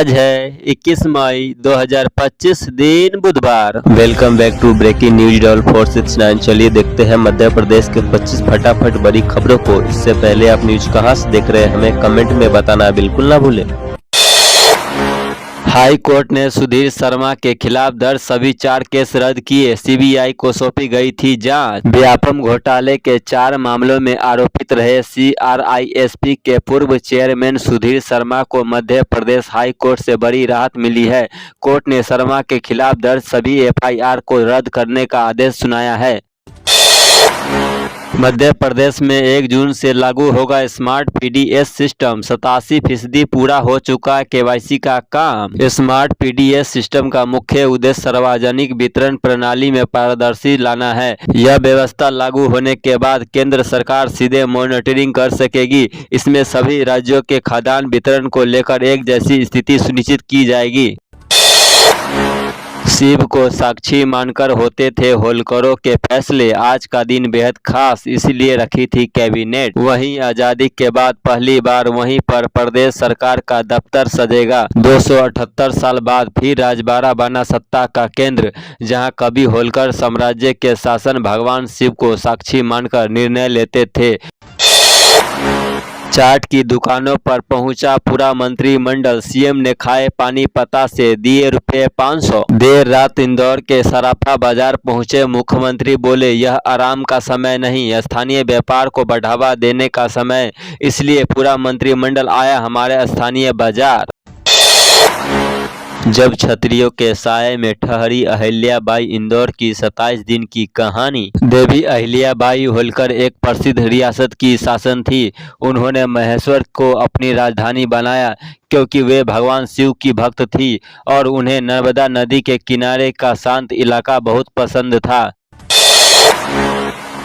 आज है 21 मई 2025 दिन बुधवार। Welcome back to breaking news doll 469। चलिए देखते हैं मध्य प्रदेश के 25 फटाफट बड़ी खबरों को। इससे पहले आप न्यूज कहां से देख रहे हैं हमें कमेंट में बताना बिल्कुल ना भूलें। हाई कोर्ट ने सुधीर शर्मा के खिलाफ दर्ज सभी 4 केस रद्द किए। सीबीआई को सौंपी गई थी जांच। व्यापम घोटाले के 4 मामलों में आरोपित रहे CRISP के पूर्व चेयरमैन सुधीर शर्मा को मध्य प्रदेश हाई कोर्ट से बड़ी राहत मिली है। कोर्ट ने शर्मा के खिलाफ दर्ज सभी FIR को रद्द करने का आदेश सुनाया है। मध्य प्रदेश में 1 जून से लागू होगा स्मार्ट PDS सिस्टम। 87% पूरा हो चुका है KYC का काम। स्मार्ट PDS सिस्टम का मुख्य उद्देश्य सार्वजनिक वितरण प्रणाली में पारदर्शी लाना है। यह व्यवस्था लागू होने के बाद केंद्र सरकार सीधे मॉनिटरिंग कर सकेगी। इसमें सभी राज्यों के खाद्यान्न वितरण को लेकर एक जैसी स्थिति सुनिश्चित की जाएगी। शिव को साक्षी मानकर होते थे होलकरों के फैसले। आज का दिन बेहद खास इसलिए रखी थी कैबिनेट। वहीं आजादी के बाद पहली बार वहीं पर प्रदेश सरकार का दफ्तर सजेगा। 278 साल बाद फिर राजबाड़ा बना सत्ता का केंद्र, जहां कभी होलकर साम्राज्य के शासन भगवान शिव को साक्षी मानकर निर्णय लेते थे। चाट की दुकानों पर पहुंचा पूरा मंत्रिमंडल। सीएम ने खाए पानी पता से दिए रुपये 500। देर रात इंदौर के सराफा बाजार पहुंचे मुख्यमंत्री, बोले यह आराम का समय नहीं, स्थानीय व्यापार को बढ़ावा देने का समय, इसलिए पूरा मंत्रिमंडल आया हमारे स्थानीय बाजार। जब क्षत्रियों के साये में ठहरी अहिल्याबाई, इंदौर की 27 दिन की कहानी। देवी अहिल्याबाई होलकर एक प्रसिद्ध रियासत की शासन थी। उन्होंने महेश्वर को अपनी राजधानी बनाया क्योंकि वे भगवान शिव की भक्त थी और उन्हें नर्मदा नदी के किनारे का शांत इलाका बहुत पसंद था।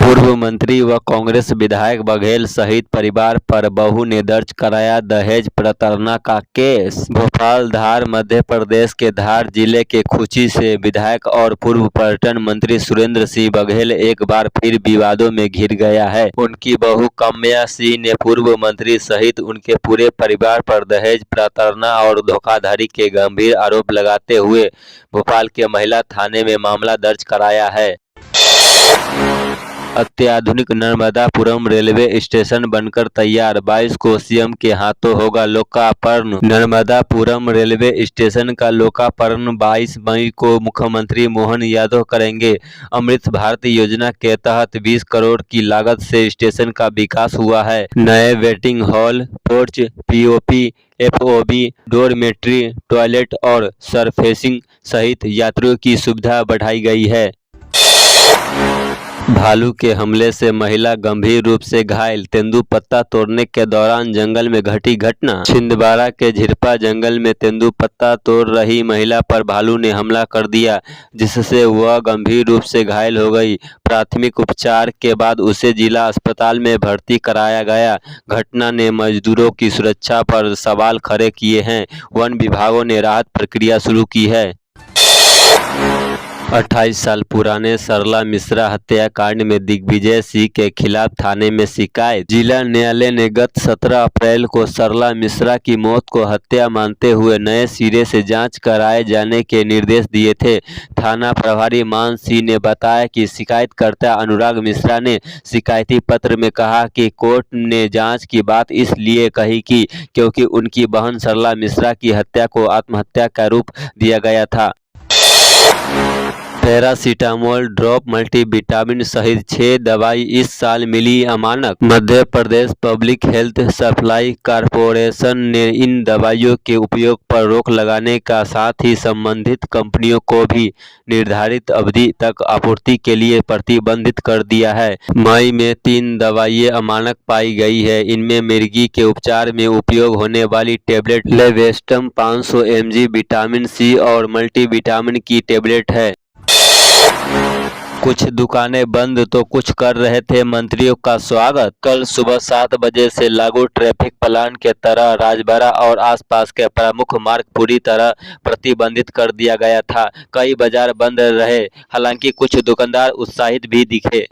पूर्व मंत्री व कांग्रेस विधायक बघेल सहित परिवार पर बहू ने दर्ज कराया दहेज प्रताड़ना का केस। भोपाल धार मध्य प्रदेश के धार जिले के खुची से विधायक और पूर्व पर्यटन मंत्री सुरेंद्र सिंह बघेल एक बार फिर विवादों में घिर गया है। उनकी बहू काम्या सिंह ने पूर्व मंत्री सहित उनके पूरे परिवार पर दहेज प्रताड़ना और धोखाधड़ी के गंभीर आरोप लगाते हुए भोपाल के महिला थाने में मामला दर्ज कराया है। अत्याधुनिक नर्मदापुरम रेलवे स्टेशन बनकर तैयार। 22 को सीएम के हाथों होगा लोकार्पण। नर्मदापुरम रेलवे स्टेशन का लोकार्पण 22 मई को मुख्यमंत्री मोहन यादव करेंगे। अमृत भारत योजना के तहत 20 करोड़ की लागत से स्टेशन का विकास हुआ है। नए waiting hall, porch, POP, FOB, dormitory, toilet और सरफेसिंग सहित यात्रियों की सुविधा बढ़ाई गई है। भालू के हमले से महिला गंभीर रूप से घायल। तेंदुपत्ता तोड़ने के दौरान जंगल में घटी घटना। छिंदवाड़ा के झिरपा जंगल में तेंदुपत्ता तोड़ रही महिला पर भालू ने हमला कर दिया, जिससे वह गंभीर रूप से घायल हो गई। प्राथमिक उपचार के बाद उसे जिला अस्पताल में भर्ती कराया गया। घटना ने मजदूरों की सुरक्षा पर सवाल खड़े किए हैं। वन विभागों ने राहत प्रक्रिया शुरू की है। 28 साल पुराने सरला मिश्रा हत्याकांड में दिग्विजय सिंह के खिलाफ थाने में शिकायत। जिला न्यायालय ने गत 17 अप्रैल को सरला मिश्रा की मौत को हत्या मानते हुए नए सिरे से जांच कराए जाने के निर्देश दिए थे। थाना प्रभारी मान सिंह ने बताया कि शिकायतकर्ता अनुराग मिश्रा ने शिकायती पत्र में कहा कि कोर्ट ने जाँच की बात इसलिए कही कि क्योंकि उनकी बहन सरला मिश्रा की हत्या को आत्महत्या का रूप दिया गया था। पैरासीटामोल ड्रॉप, मल्टीविटामिन सहित 6 दवाई इस साल मिली अमानक। Madhya Pradesh public health supply corporation ने इन दवाइयों के उपयोग पर रोक लगाने का साथ ही संबंधित कंपनियों को भी निर्धारित अवधि तक आपूर्ति के लिए प्रतिबंधित कर दिया है। मई में 3 दवाइयां अमानक पाई गई है। इनमें मिर्गी के उपचार में उपयोग होने वाली टेबलेट लेवेस्टम 500 mg विटामिन C और मल्टीविटामिन की टेबलेट है। कुछ दुकानें बंद तो कुछ कर रहे थे मंत्रियों का स्वागत। कल सुबह 7 बजे से लागू ट्रैफिक प्लान के तरह राजबाड़ा और आसपास के प्रमुख मार्ग पूरी तरह प्रतिबंधित कर दिया गया था। कई बाजार बंद रहे, हालांकि कुछ दुकानदार उत्साहित भी दिखे।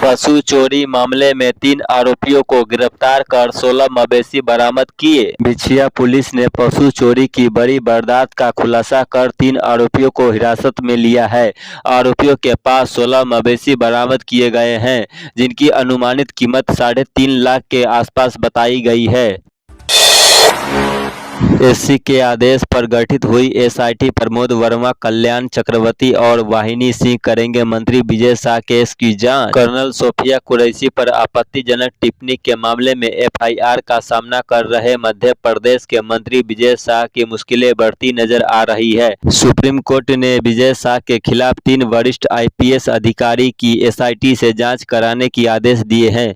पशु चोरी मामले में 3 आरोपियों को गिरफ्तार कर 16 मवेशी बरामद किए। बिछिया पुलिस ने पशु चोरी की बड़ी वारदात का खुलासा कर 3 आरोपियों को हिरासत में लिया है। आरोपियों के पास 16 मवेशी बरामद किए गए हैं, जिनकी अनुमानित कीमत 3.5 लाख के आसपास बताई गई है। एससी के आदेश पर गठित हुई एसआईटी प्रमोद वर्मा, कल्याण चक्रवर्ती और वाहिनी सिंह करेंगे मंत्री विजय शाह केस की जांच। कर्नल सोफिया कुरैशी पर आपत्तिजनक टिप्पणी के मामले में एफआईआर का सामना कर रहे मध्य प्रदेश के मंत्री विजय शाह की मुश्किलें बढ़ती नजर आ रही है। सुप्रीम कोर्ट ने विजय शाह के खिलाफ 3 वरिष्ठ आईपीएस अधिकारी की एसआईटी से जाँच कराने के आदेश दिए हैं।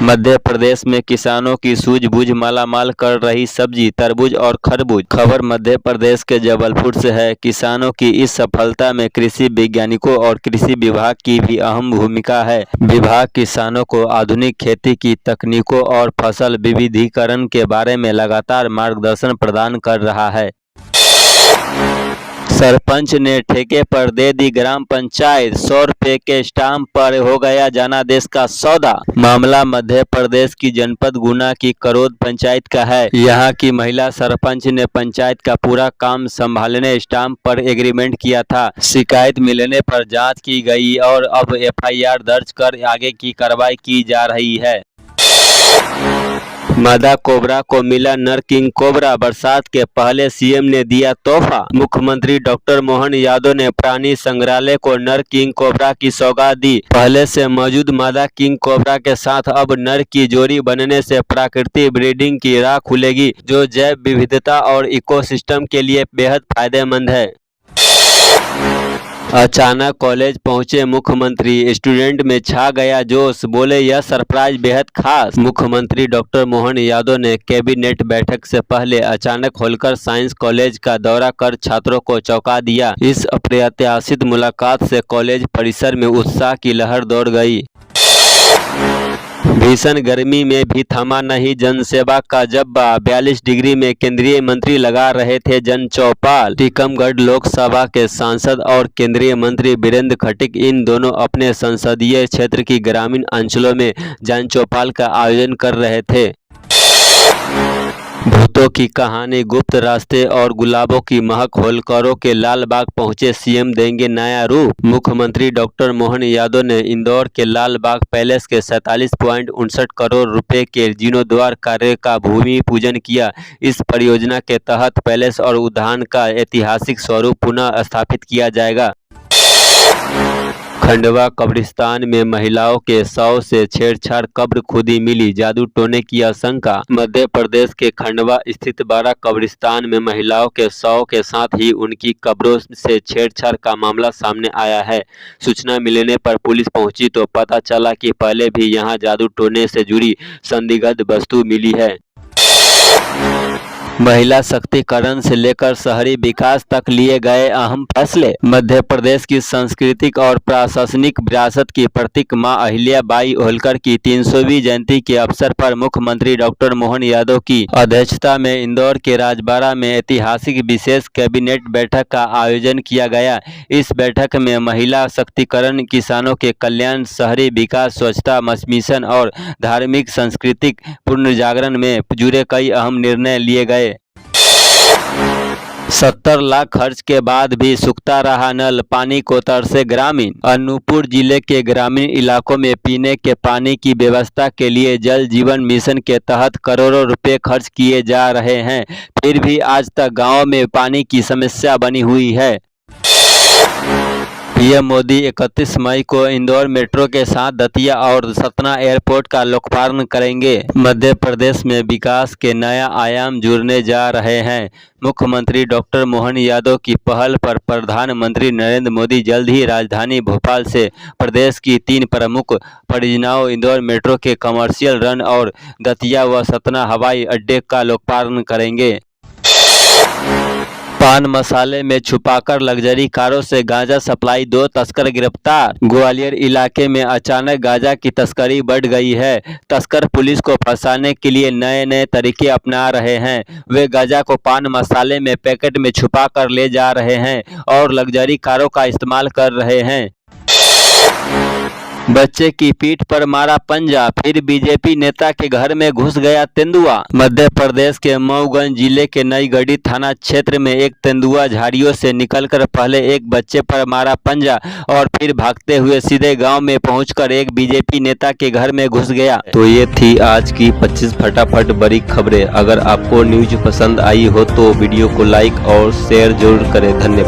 मध्य प्रदेश में किसानों की सूझबूझ मालामाल कर रही सब्जी, तरबूज और खरबूज। खबर मध्य प्रदेश के जबलपुर से है। किसानों की इस सफलता में कृषि वैज्ञानिकों और कृषि विभाग की भी अहम भूमिका है। विभाग किसानों को आधुनिक खेती की तकनीकों और फसल विविधीकरण के बारे में लगातार मार्गदर्शन प्रदान कर रहा है। सरपंच ने ठेके पर दे दी ग्राम पंचायत, 100 रुपए के स्टाम्प पर हो गया जनादेश का सौदा। मामला मध्य प्रदेश की जनपद गुना की करौद पंचायत का है। यहां की महिला सरपंच ने पंचायत का पूरा काम संभालने स्टाम्प पर एग्रीमेंट किया था। शिकायत मिलने पर जांच की गई और अब एफआईआर दर्ज कर आगे की कार्रवाई की जा रही है। मादा कोबरा को मिला नर किंग कोबरा, बरसात के पहले सीएम ने दिया तोहफा। मुख्यमंत्री डॉक्टर मोहन यादव ने प्राणी संग्रहालय को नर किंग कोबरा की सौगात दी। पहले से मौजूद मादा किंग कोबरा के साथ अब नर की जोड़ी बनने से प्राकृतिक ब्रीडिंग की राह खुलेगी, जो जैव विविधता और इकोसिस्टम के लिए बेहद फायदेमंद है। अचानक कॉलेज पहुंचे मुख्यमंत्री, स्टूडेंट में छा गया जोश, बोले यह सरप्राइज बेहद खास। मुख्यमंत्री डॉक्टर मोहन यादव ने कैबिनेट बैठक से पहले अचानक होलकर साइंस कॉलेज का दौरा कर छात्रों को चौंका दिया। इस अप्रत्याशित मुलाकात से कॉलेज परिसर में उत्साह की लहर दौड़ गई। भीषण गर्मी में भी थमा नहीं जनसेवा का जज्बा, 42 डिग्री में केंद्रीय मंत्री लगा रहे थे जन चौपाल। टीकमगढ़ लोकसभा के सांसद और केंद्रीय मंत्री वीरेंद्र खटीक इन दोनों अपने संसदीय क्षेत्र की ग्रामीण अंचलों में जन चौपाल का आयोजन कर रहे थे। भूतों की कहानी, गुप्त रास्ते और गुलाबों की महक, होलकरों के लाल बाग पहुंचे सीएम देंगे नया रूप। मुख्यमंत्री डॉक्टर मोहन यादव ने इंदौर के लाल बाग पैलेस के 47.59 करोड़ रुपए के जीर्णोद्धार कार्य का भूमि पूजन किया। इस परियोजना के तहत पैलेस और उद्यान का ऐतिहासिक स्वरूप पुनः स्थापित किया जाएगा। खंडवा कब्रिस्तान में महिलाओं के शव से छेड़छाड़, कब्र खुदी मिली, जादू टोने की आशंका। मध्य प्रदेश के खंडवा स्थित बड़ा कब्रिस्तान में महिलाओं के शव के साथ ही उनकी कब्रों से छेड़छाड़ का मामला सामने आया है। सूचना मिलने पर पुलिस पहुंची तो पता चला कि पहले भी यहां जादू टोने से जुड़ी संदिग्ध वस्तु मिली है। महिला शक्तिकरण से लेकर शहरी विकास तक लिए गए अहम फैसले। मध्य प्रदेश की सांस्कृतिक और प्रशासनिक विरासत की प्रतीक मां अहिल्याबाई होलकर की 300वीं जयंती के अवसर पर मुख्यमंत्री डॉक्टर मोहन यादव की अध्यक्षता में इंदौर के राजबाड़ा में ऐतिहासिक विशेष कैबिनेट बैठक का आयोजन किया गया। इस बैठक में महिला शक्तिकरण, किसानों के कल्याण, शहरी विकास, स्वच्छता मिशन और धार्मिक सांस्कृतिक पुनर्जागरण में जुड़े कई अहम निर्णय लिए गए। 70 लाख खर्च के बाद भी सूखता रहा नल, पानी को तरसे ग्रामीण। अनूपपुर जिले के ग्रामीण इलाकों में पीने के पानी की व्यवस्था के लिए जल जीवन मिशन के तहत करोड़ों रुपए खर्च किए जा रहे हैं, फिर भी आज तक गांवों में पानी की समस्या बनी हुई है। पीएम मोदी 31 मई को इंदौर मेट्रो के साथ दतिया और सतना एयरपोर्ट का लोकार्पण करेंगे। मध्य प्रदेश में विकास के नया आयाम जुड़ने जा रहे हैं। मुख्यमंत्री डॉक्टर मोहन यादव की पहल पर प्रधानमंत्री नरेंद्र मोदी जल्द ही राजधानी भोपाल से प्रदेश की 3 प्रमुख परियोजनाओं इंदौर मेट्रो के कमर्शियल रन और दतिया व सतना हवाई अड्डे का लोकार्पण करेंगे। पान मसाले में छुपाकर लग्जरी कारों से गांजा सप्लाई, 2 तस्कर गिरफ्तार। ग्वालियर इलाके में अचानक गांजा की तस्करी बढ़ गई है। तस्कर पुलिस को फंसाने के लिए नए नए तरीके अपना रहे हैं। वे गांजा को पान मसाले में पैकेट में छुपा कर ले जा रहे हैं और लग्जरी कारों का इस्तेमाल कर रहे हैं। बच्चे की पीठ पर मारा पंजा, फिर बीजेपी नेता के घर में घुस गया तेंदुआ। मध्य प्रदेश के मऊगंज जिले के नईगढ़ी थाना क्षेत्र में एक तेंदुआ झाड़ियों से निकलकर पहले एक बच्चे पर मारा पंजा और फिर भागते हुए सीधे गांव में पहुंचकर एक बीजेपी नेता के घर में घुस गया। तो ये थी आज की 25 फटाफट बड़ी खबरें। अगर आपको न्यूज पसंद आई हो तो वीडियो को लाइक और शेयर जरूर करें। धन्यवाद।